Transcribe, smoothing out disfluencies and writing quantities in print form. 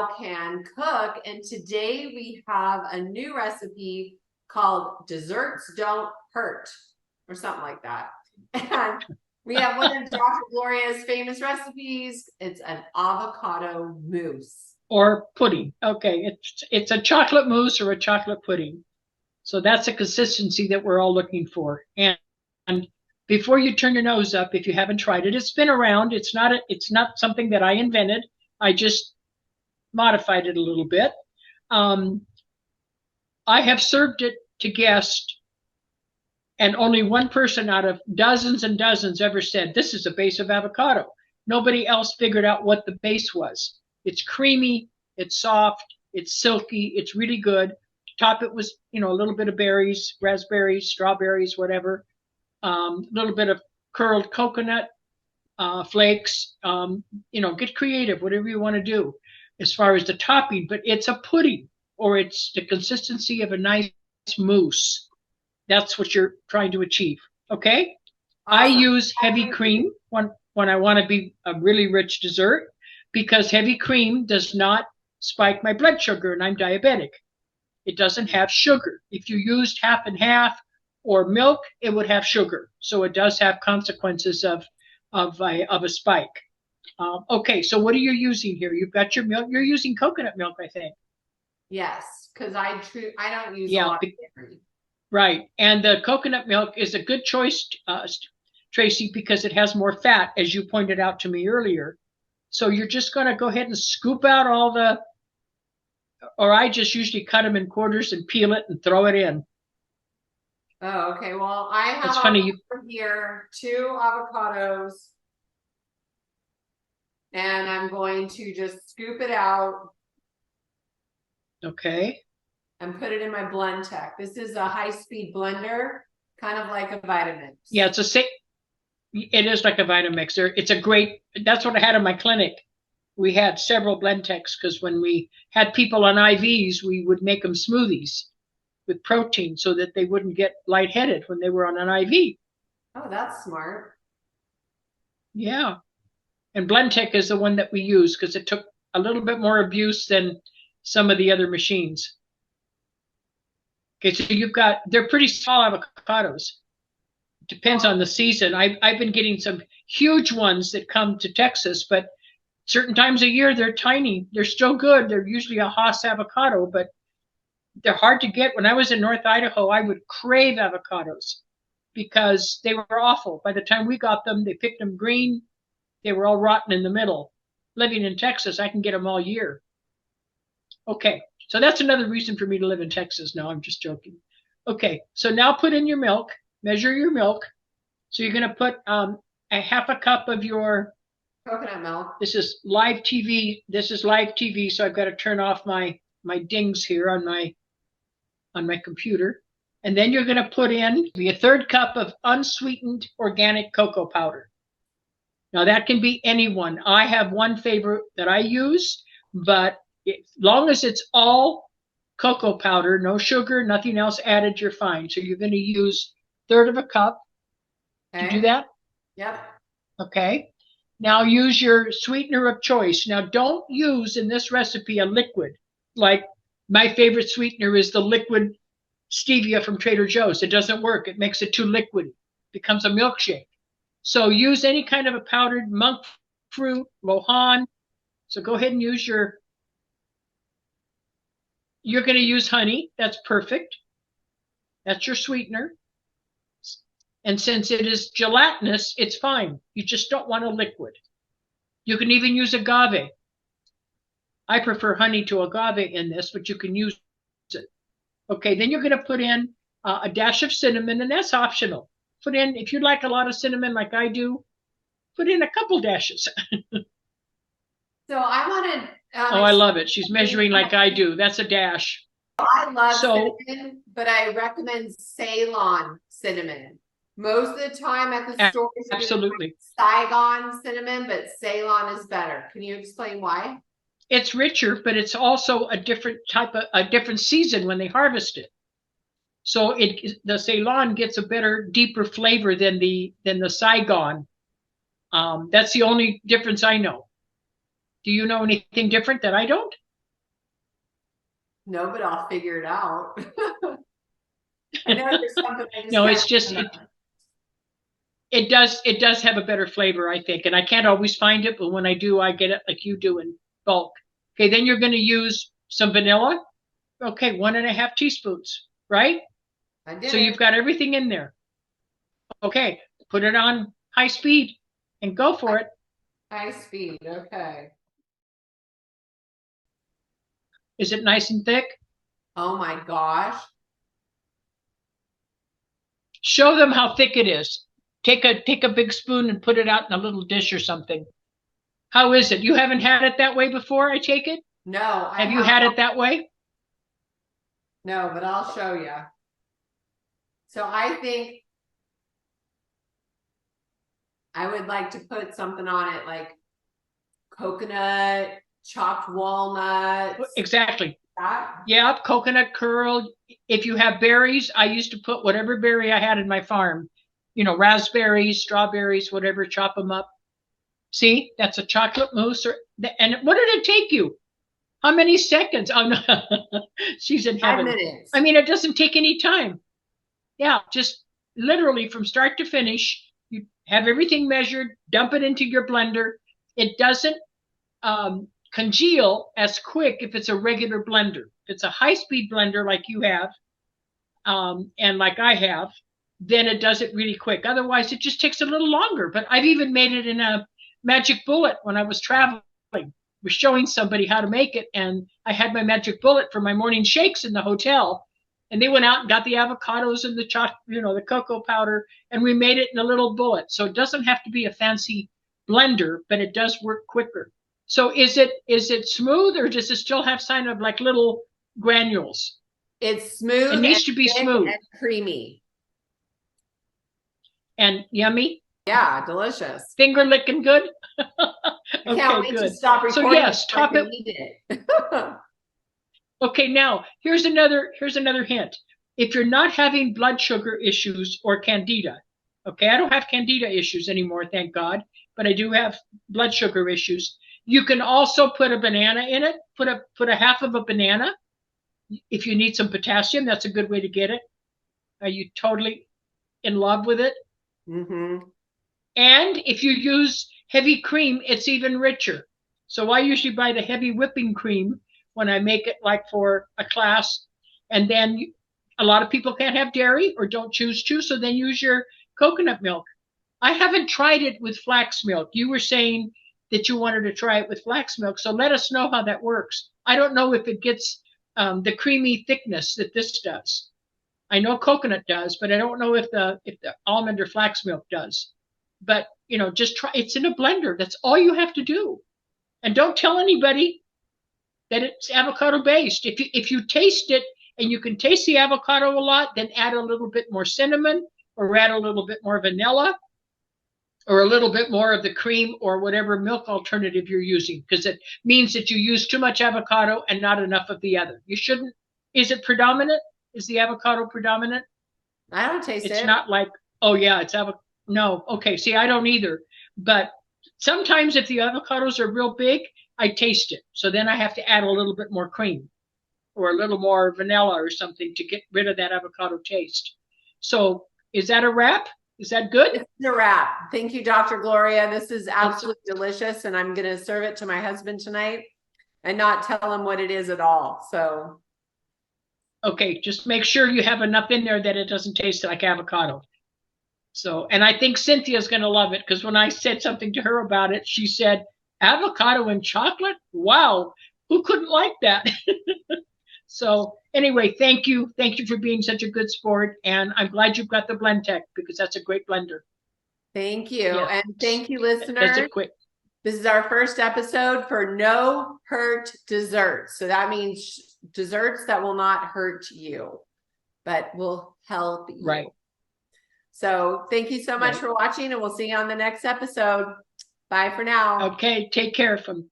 gal can cook, and today we have a new recipe called Desserts Don't Hurt, or something like that. And we have one of Dr. Gloria's famous recipes. It's an avocado mousse. Or pudding. Okay, it's a chocolate mousse or a chocolate pudding. So that's a consistency that we're all looking for. And before you turn your nose up, if you haven't tried it, it's been around. It's not something that I invented. I just modified it a little bit. I have served it to guests, and only one person out of dozens and dozens ever said, this is a base of avocado. Nobody else figured out what the base was. It's creamy, it's soft, it's silky, it's really good. Top it was, a little bit of berries, raspberries, strawberries, whatever. A little bit of curled coconut flakes. Get creative, whatever you want to do as far as the topping. But it's a pudding, or it's the consistency of a nice mousse. That's what you're trying to achieve. Okay. Awesome. I use heavy cream when I want to be a really rich dessert, because heavy cream does not spike my blood sugar, and I'm diabetic. It doesn't have sugar. If you used half and half or milk, it would have sugar. So it does have consequences of a spike. Okay, so what are you using here? You've got your milk. You're using coconut milk, I think. Yes, because I don't use a lot of dairy. Right, and the coconut milk is a good choice, Tracee, because it has more fat, as you pointed out to me earlier. So you're just going to go ahead and scoop out all the, or I just usually cut them in quarters and peel it and throw it in. Oh, okay. Well, I have here 2 avocados, and I'm going to just scoop it out. Okay. And put it in my Blendtec. This is a high-speed blender, kind of like a Vitamix. Yeah, it is like a Vitamix. It's a great, that's what I had in my clinic. We had several Blendtecs because when we had people on IVs, we would make them smoothies with protein so that they wouldn't get lightheaded when they were on an IV. Oh, that's smart. Yeah. And Blendtec is the one that we use because it took a little bit more abuse than some of the other machines. Okay, so they're pretty small avocados. Depends on the season. I've been getting some huge ones that come to Texas, but certain times of year they're tiny. They're still good. They're usually a Hass avocado, but they're hard to get. When I was in North Idaho, I would crave avocados because they were awful. By the time we got them, they picked them green. They were all rotten in the middle. Living in Texas, I can get them all year. Okay, so that's another reason for me to live in Texas. No, I'm just joking. Okay, so now put in your milk. Measure your milk. So you're going to put a half a cup of your coconut milk. This is live TV. This is live TV, so I've got to turn off my dings here on my computer. And then you're going to put in a 1/3 cup of unsweetened organic cocoa powder. Now that can be anyone. I have one favorite that I use, but as long as it's all cocoa powder, no sugar, nothing else added, you're fine. So you're going to use 1/3 cup. Okay. To do that? Yep. Okay. Now use your sweetener of choice. Now don't use in this recipe a liquid. Like my favorite sweetener is the liquid stevia from Trader Joe's. It doesn't work. It makes it too liquidy. It becomes a milkshake. So use any kind of a powdered monk fruit, lohan. So go ahead and use you're going to use honey. That's perfect. That's your sweetener. And since it is gelatinous, it's fine. You just don't want a liquid. You can even use agave. I prefer honey to agave in this, but you can use it. Okay, then you're going to put in a dash of cinnamon, and that's optional. Put in, if you like a lot of cinnamon like I do, put in a couple dashes. So I want to... oh, I love it. She's measuring like I do. That's a dash. I love cinnamon, but I recommend Ceylon cinnamon. Most of the time at the store, absolutely Saigon cinnamon, but Ceylon is better. Can you explain why? It's richer, but it's also a different different season when they harvest it. So the Ceylon gets a better, deeper flavor than the Saigon. That's the only difference I know. Do you know anything different that I don't? No, but I'll figure it out. I know there's something I just No, can't it's just remember. it does have a better flavor, I think. And I can't always find it, but when I do, I get it like you do in bulk. Okay, then you're going to use some vanilla. Okay, 1.5 teaspoons, right? I did So it. you've got everything in there. Okay, put it on high speed and go for it. High speed. Okay. Is it nice and thick? Oh my gosh. Show them how thick it is. Take a big spoon and put it out in a little dish or something. How is it? You haven't had it that way before, I take it? No, I Have you had it that way? No, but I'll show you. So I think I would like to put something on it like coconut, chopped walnuts. Exactly. That. Yeah, coconut curl. If you have berries, I used to put whatever berry I had in my farm, raspberries, strawberries, whatever, chop them up. See, that's a chocolate mousse. And what did it take you? How many seconds? Oh, no. She's in 5 heaven. minutes. I mean, it doesn't take any time. Yeah, just literally from start to finish, you have everything measured, dump it into your blender. It doesn't congeal as quick if it's a regular blender. If it's a high-speed blender like you have, and like I have, then it does it really quick. Otherwise, it just takes a little longer. But I've even made it in a magic bullet when I was traveling. Was showing somebody how to make it, and I had my magic bullet for my morning shakes in the hotel, and they went out and got the avocados and the the cocoa powder, and we made it in a little bullet. So it doesn't have to be a fancy blender, but it does work quicker. So is it smooth, or does it still have sign of like little granules? It's smooth. It needs to be smooth and creamy and yummy. Yeah, delicious. Finger licking good. I can't wait to stop recording. So yes, top it. it. Okay, now here's another hint. If you're not having blood sugar issues or candida, okay, I don't have candida issues anymore, thank God, but I do have blood sugar issues. You can also put a banana in it. Put a half of a banana. If you need some potassium, that's a good way to get it. Are you totally in love with it? Mm-hmm. And if you use heavy cream, it's even richer. So I usually buy the heavy whipping cream when I make it like for a class. And then a lot of people can't have dairy or don't choose to, so then use your coconut milk. I haven't tried it with flax milk. You were saying that you wanted to try it with flax milk, so let us know how that works. I don't know if it gets the creamy thickness that this does. I know coconut does, but I don't know if the almond or flax milk does. But just try. It's in a blender. That's all you have to do, and don't tell anybody that it's avocado based. If you taste it and you can taste the avocado a lot, then add a little bit more cinnamon, or add a little bit more vanilla, or a little bit more of the cream or whatever milk alternative you're using, because it means that you use too much avocado and not enough of the other. You shouldn't. Is it predominant? Is the avocado predominant? I don't taste it. It's not like, oh yeah, it's avocado. No, okay. See, I don't either. But sometimes if the avocados are real big, I taste it. So then I have to add a little bit more cream or a little more vanilla or something to get rid of that avocado taste. So is that a wrap? Is that good? It's a wrap. Thank you, Dr. Gloria. This is absolutely delicious, and I'm going to serve it to my husband tonight and not tell him what it is at all. So, okay, just make sure you have enough in there that it doesn't taste like avocado. So, and I think Cynthia's going to love it, because when I said something to her about it, she said, avocado and chocolate? Wow, who couldn't like that? So anyway, thank you. Thank you for being such a good sport. And I'm glad you've got the blend tech, because that's a great blender. Thank you. Yeah. And thank you, listeners. That's it quick. This is our first episode for no hurt desserts. So that means desserts that will not hurt you, but will help you. Right. So thank you so much for watching, and we'll see you on the next episode. Bye for now. Okay, take care of them.